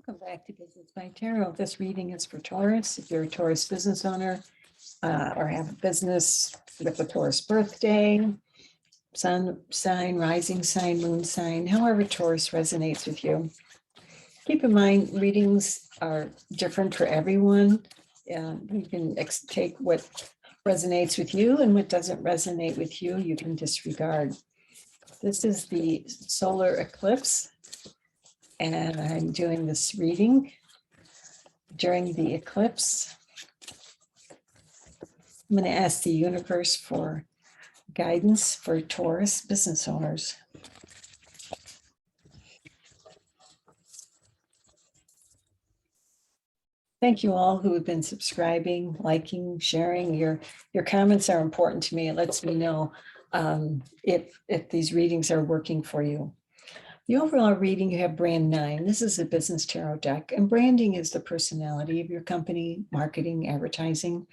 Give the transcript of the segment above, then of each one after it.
Welcome back to Business by Tarot. This reading is for Taurus. If you're a Taurus business owner or have a business with a Taurus birthday, sun sign, rising sign, moon sign, however Taurus resonates with you. Keep in mind, readings are different for everyone. You can take what resonates with you, and what doesn't resonate with you, you can disregard. This is the solar eclipse, and I'm doing this reading during the eclipse. I'm going to ask the universe for guidance for Taurus business owners. Thank you all who have been subscribing, liking, sharing. Your comments are important to me. It lets me know if these readings are working for you. The overall reading, you have brand 9. This is a business tarot deck, and branding is the personality of your company, marketing, advertising.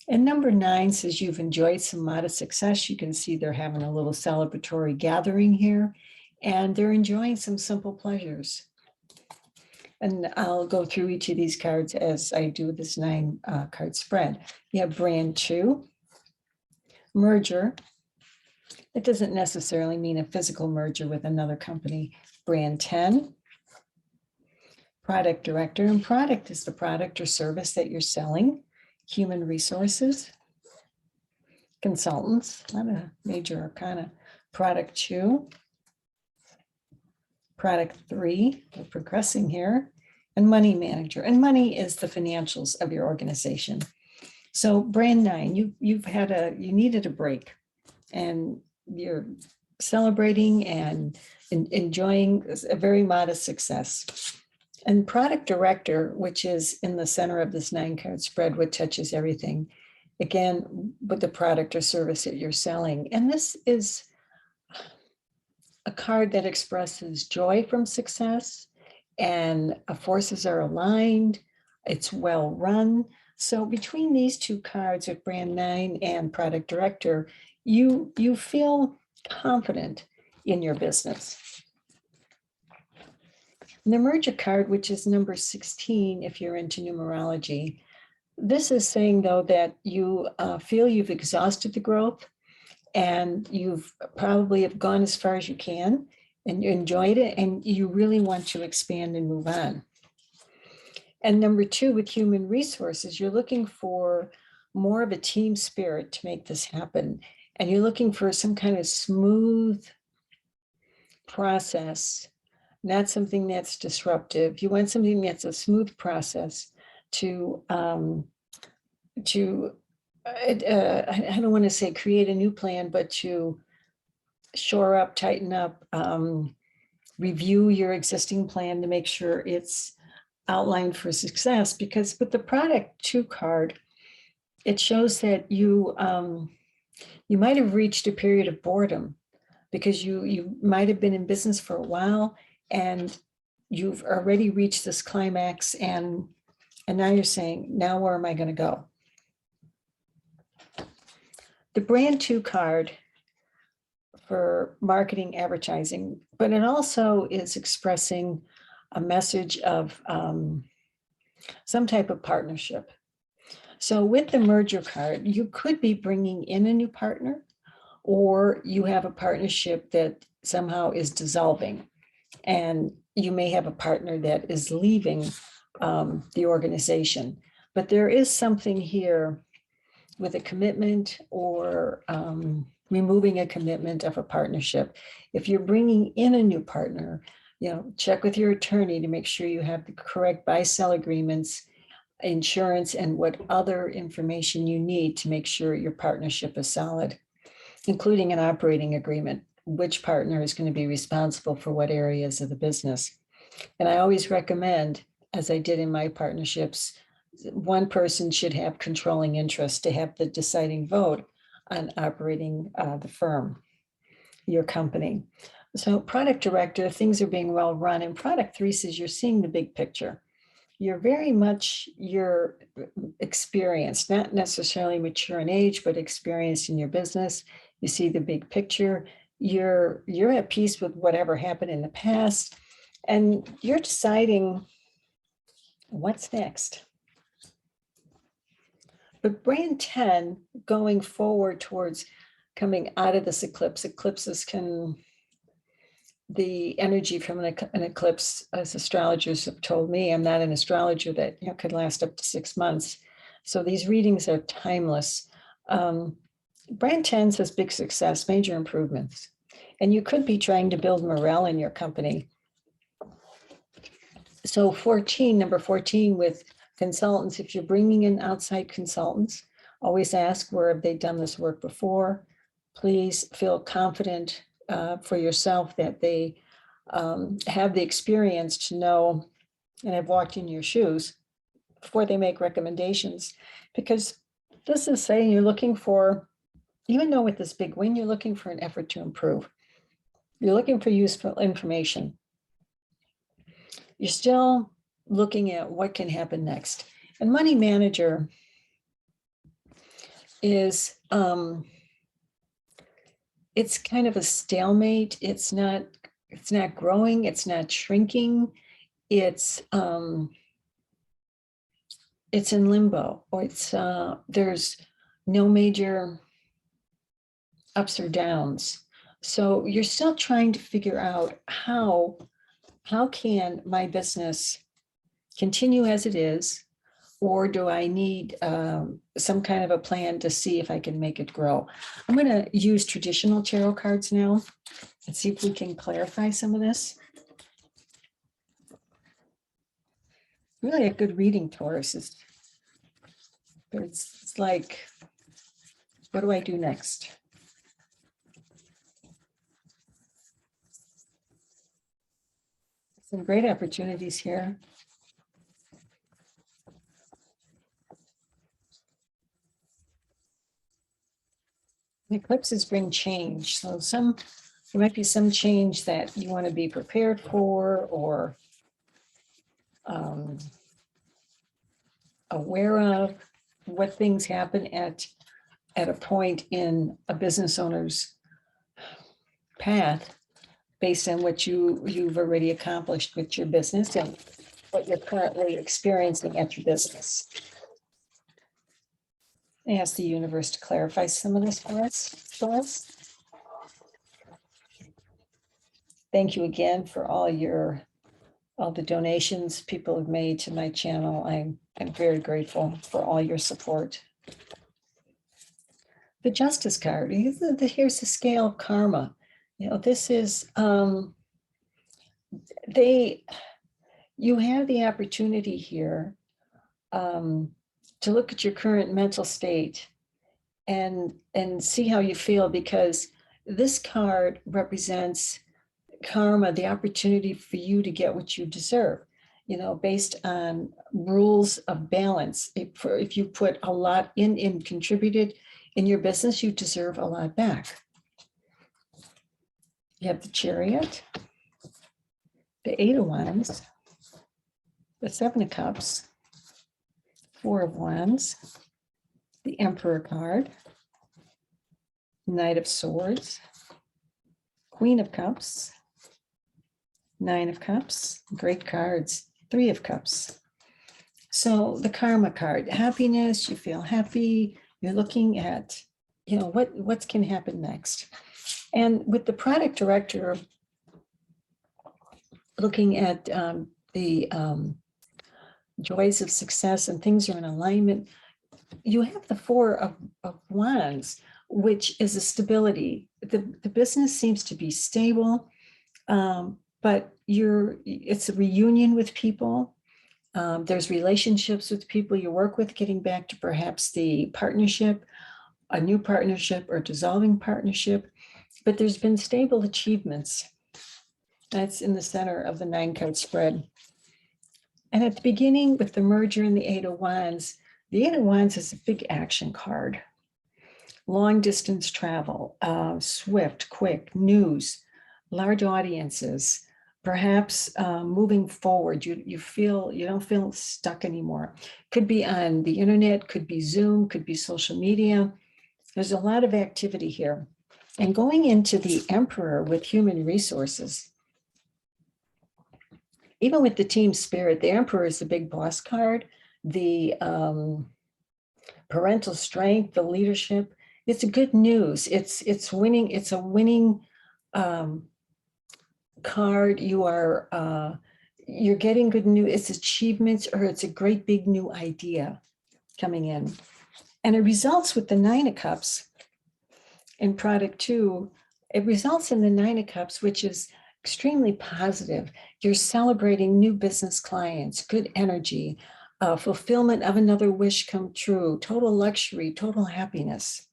And number 9 says you've enjoyed some modest success. You can see they're having a little celebratory gathering here, and they're enjoying some simple pleasures. And I'll go through each of these cards as I do this 9 card spread. You have brand 2, merger. It doesn't necessarily mean a physical merger with another company. Brand 10, product director, and product is the product or service that you're selling. Human resources, consultants, not a major arcana. Product 2, product 3, we're progressing here, and money manager. And money is the financials of your organization. So brand 9, you needed a break, and you're celebrating and enjoying a very modest success. And product director, which is in the center of this 9 card spread, what touches everything, again, with the product or service that you're selling. And this is a card that expresses joy from success, and forces are aligned. It's well run. So between these 2 cards with brand 9 and product director, you feel confident in your business. And the merger card, which is number 16, if you're into numerology, this is saying, though, that you feel you've exhausted the growth, and you've probably have gone as far as you can, and you enjoyed it, and you really want to expand and move on. And number 2, with human resources, you're looking for more of a team spirit to make this happen. And you're looking for some kind of smooth process, not something that's disruptive. You want something that's a smooth process to I don't want to say create a new plan, but to shore up, tighten up, review your existing plan to make sure it's outlined for success. Because with the product 2 card, it shows that you might have reached a period of boredom, because you might have been in business for a while, and you've already reached this climax, and now you're saying, now where am I going to go? The brand 2 card for marketing, advertising, but it also is expressing a message of some type of partnership. So with the merger card, you could be bringing in a new partner, or you have a partnership that somehow is dissolving, and you may have a partner that is leaving the organization. But there is something here with a commitment, or removing a commitment of a partnership. If you're bringing in a new partner, check with your attorney to make sure you have the correct buy-sell agreements, insurance, and what other information you need to make sure your partnership is solid, including an operating agreement, which partner is going to be responsible for what areas of the business. And I always recommend, as I did in my partnerships, one person should have controlling interest to have the deciding vote on operating the firm, your company. So product director, things are being well run, and product 3 says you're seeing the big picture. You're very much your experienced, not necessarily mature in age, but experienced in your business. You see the big picture. You're at peace with whatever happened in the past, and you're deciding What's next? But brand 10, going forward towards coming out of this eclipse, eclipses can, the energy from an eclipse, as astrologers have told me, I'm not an astrologer, that could last up to 6 months. So these readings are timeless. Brand 10 says big success, major improvements. And you could be trying to build morale in your company. So number 14 with consultants, if you're bringing in outside consultants, always ask where have they done this work before. Please feel confident for yourself that they have the experience to know and have walked in your shoes before they make recommendations. Because this is saying you're looking for, even though with this big win, you're looking for an effort to improve. You're looking for useful information. You're still looking at what can happen next. And money manager is, it's kind of a stalemate. It's not growing. It's not shrinking. It's in limbo, or it's there's no major ups or downs. So you're still trying to figure out how can my business continue as it is, or do I need some kind of a plan to see if I can make it grow? I'm going to use traditional tarot cards now and see if we can clarify some of this. Really a good reading, Taurus. It's like, what do I do next? Some great opportunities here. Eclipses bring change. So there might be some change that you want to be prepared for, or aware of what things happen at a point in a business owner's path based on what you've already accomplished with your business and what you're currently experiencing at your business. I ask the universe to clarify some of this for us. Thank you again for all the donations people have made to my channel. I'm very grateful for all your support. The Justice card, here's the scale of karma. This is, you have the opportunity here to look at your current mental state and see how you feel, because this card represents karma, the opportunity for you to get what you deserve, based on rules of balance. If you put a lot in and contributed in your business, you deserve a lot back. You have the Chariot, the 8 of Wands, the 7 of Cups, 4 of Wands, the Emperor card, Knight of Swords, Queen of Cups, 9 of Cups, great cards, 3 of Cups. So the Karma card, happiness, you feel happy, you're looking at, what can happen next. And with the product director, looking at the joys of success and things are in alignment, you have the 4 of Wands, which is a stability. The business seems to be stable, but it's a reunion with people. There's relationships with people you work with, getting back to perhaps the partnership, a new partnership or dissolving partnership, but there's been stable achievements. That's in the center of the 9-card spread. And at the beginning with the merger and the 8 of Wands, the 8 of Wands is a big action card. Long distance travel, swift, quick news, large audiences, perhaps moving forward. You don't feel stuck anymore. Could be on the internet, could be Zoom, could be social media. There's a lot of activity here. And going into the Emperor with human resources, even with the team spirit, the Emperor is the big boss card, the parental strength, the leadership. It's a good news. It's winning. It's a winning card. You're getting good news. It's achievements, or it's a great big new idea coming in. And it results with the Nine of Cups in product 2. It results in the Nine of Cups, which is extremely positive. You're celebrating new business clients, good energy, fulfillment of another wish come true, total luxury, total happiness.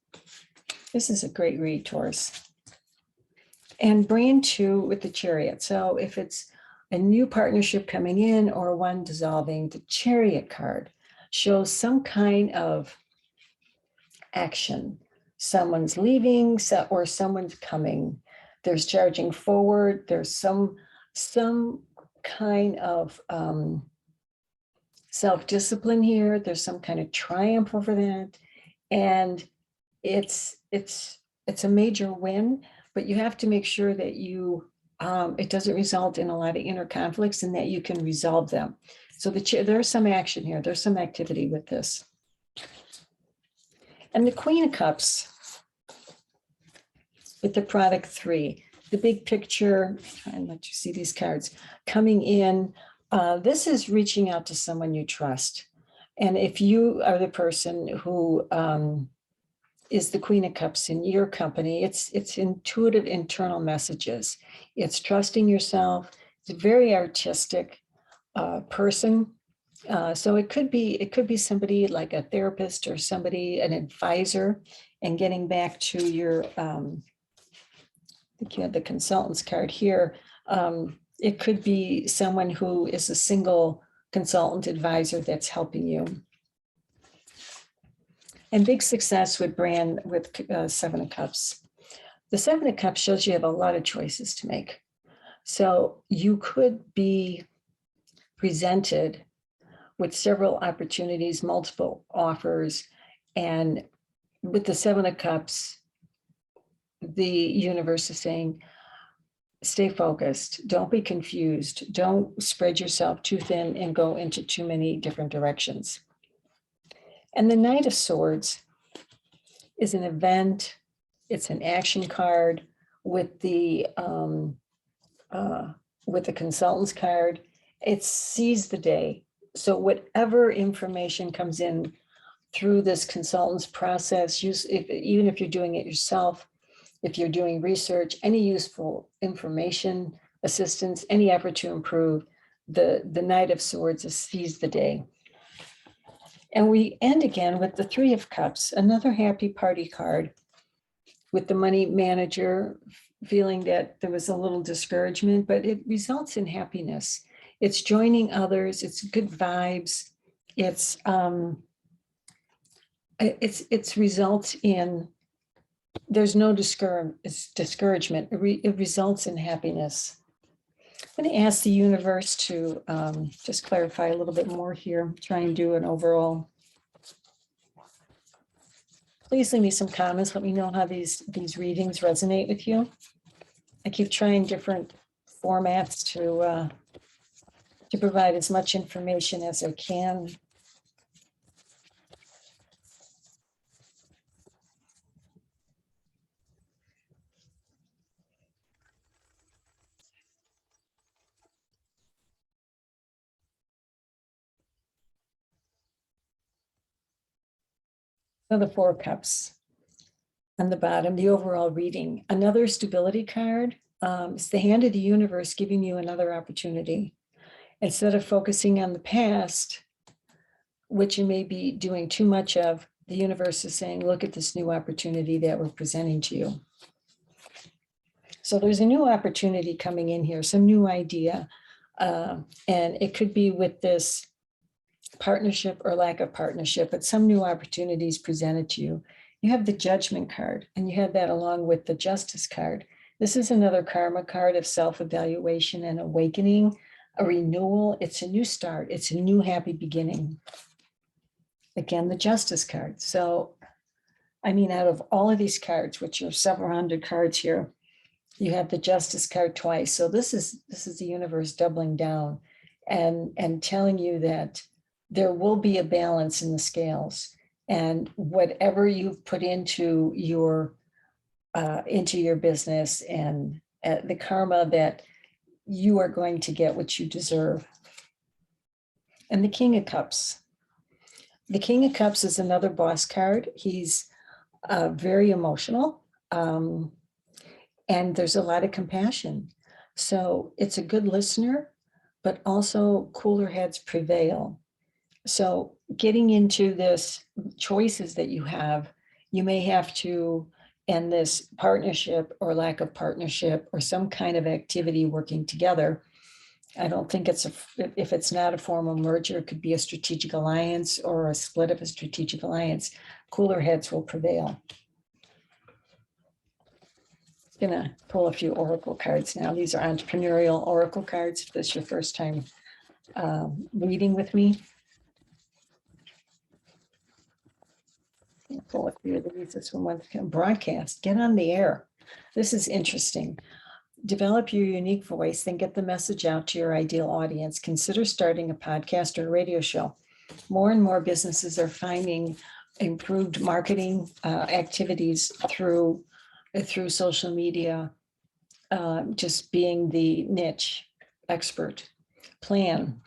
This is a great read, Taurus. And brand 2 with the Chariot. So if it's a new partnership coming in or one dissolving, the Chariot card shows some kind of action. Someone's leaving or someone's coming. There's charging forward. There's some kind of self-discipline here. There's some kind of triumph over that. And it's a major win, but you have to make sure that it doesn't result in a lot of inner conflicts and that you can resolve them. So there's some action here. There's some activity with this. And the Queen of Cups with the product 3, the big picture, try and let you see these cards coming in. This is reaching out to someone you trust. And if you are the person who is the Queen of Cups in your company, it's intuitive internal messages. It's trusting yourself. It's a very artistic person. So it could be somebody like a therapist or somebody, an advisor, and getting back to your, I think you have the consultant's card here. It could be someone who is a single consultant advisor that's helping you. And big success with brand with 7 of Cups. The 7 of Cups shows you have a lot of choices to make. So you could be presented with several opportunities, multiple offers. And with the 7 of Cups, the universe is saying, stay focused. Don't be confused. Don't spread yourself too thin and go into too many different directions. And the Knight of Swords is an event. It's an action card with the consultant's card. It sees the day. So whatever information comes in through this consultant's process, even if you're doing it yourself, if you're doing research, any useful information, assistance, any effort to improve, the Knight of Swords sees the day. And we end again with the 3 of Cups, another happy party card with the money manager feeling that there was a little discouragement, but it results in happiness. It's joining others. It's good vibes. It's results in, there's no discouragement. It results in happiness. I'm going to ask the universe to just clarify a little bit more here, try and do an overall. Please leave me some comments. Let me know how these readings resonate with you. I keep trying different formats to provide as much information as I can. So the 4 Cups on the bottom, the overall reading, another stability card. It's the hand of the universe giving you another opportunity. Instead of focusing on the past, which you may be doing too much of, the universe is saying, look at this new opportunity that we're presenting to you. So there's a new opportunity coming in here, some new idea. And it could be with this partnership or lack of partnership, but some new opportunities presented to you. You have the Judgment card, and you have that along with the Justice card. This is another karma card of self-evaluation and awakening, a renewal. It's a new start. It's a new happy beginning. Again, the Justice card. So, I mean, out of all of these cards, which are several hundred cards here, you have the Justice card twice. So this is the universe doubling down. and telling you that there will be a balance in the scales, and whatever you've put into your business, and the karma, that you are going to get what you deserve. And the King of Cups. The King of Cups is another boss card. He's very emotional, and there's a lot of compassion. So it's a good listener, but also cooler heads prevail. So getting into this choices that you have, you may have to end this partnership or lack of partnership or some kind of activity working together. I don't think if it's not a formal merger, it could be a strategic alliance or a split of a strategic alliance. Cooler heads will prevail. I'm gonna pull a few oracle cards now. These are entrepreneurial oracle cards. If this is your first time reading with me, pull a few of these. This one can broadcast. Get on the air. This is interesting. Develop your unique voice, then get the message out to your ideal audience. Consider starting a podcast or a radio show. More and more businesses are finding improved marketing activities through social media, just being the niche expert. Plan.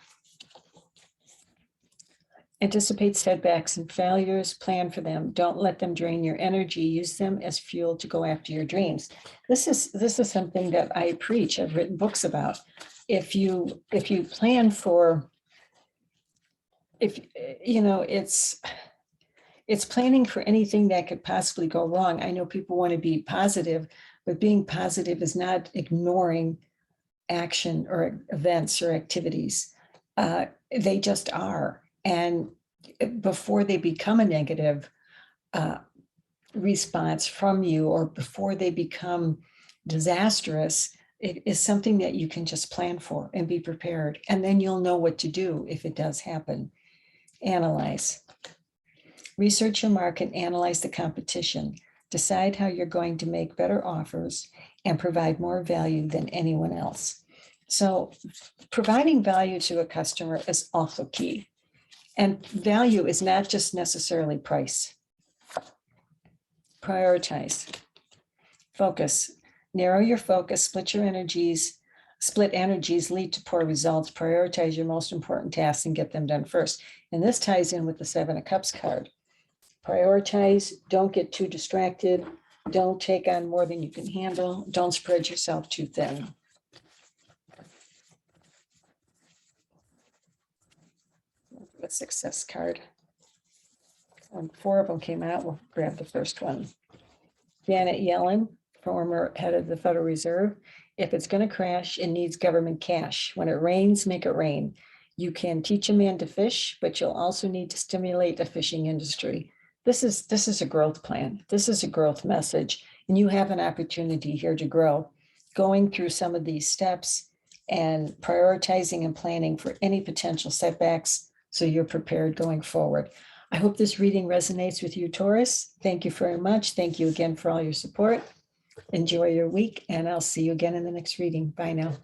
Anticipate setbacks and failures, plan for them. Don't let them drain your energy. Use them as fuel to go after your dreams. This is something that I preach. I've written books about. If you plan for, it's planning for anything that could possibly go wrong. I know people want to be positive, but being positive is not ignoring action or events or activities. They just are. And before they become a negative response from you, or before they become disastrous, it is something that you can just plan for and be prepared. And then you'll know what to do if it does happen. Analyze. Research your market, analyze the competition. Decide how you're going to make better offers and provide more value than anyone else. So providing value to a customer is also key. And value is not just necessarily price. Prioritize. Focus. Narrow your focus, split energies lead to poor results. Prioritize your most important tasks and get them done first. And this ties in with the Seven of Cups card. Prioritize, don't get too distracted. Don't take on more than you can handle. Don't spread yourself too thin. A success card. And 4 of them came out. We'll grab the first one. Janet Yellen, former head of the Federal Reserve. If it's going to crash, it needs government cash. When it rains, make it rain. You can teach a man to fish, but you'll also need to stimulate the fishing industry. This is a growth plan. This is a growth message, and you have an opportunity here to grow. Going through some of these steps and prioritizing and planning for any potential setbacks so you're prepared going forward. I hope this reading resonates with you, Taurus. Thank you very much. Thank you again for all your support. Enjoy your week, and I'll see you again in the next reading. Bye now.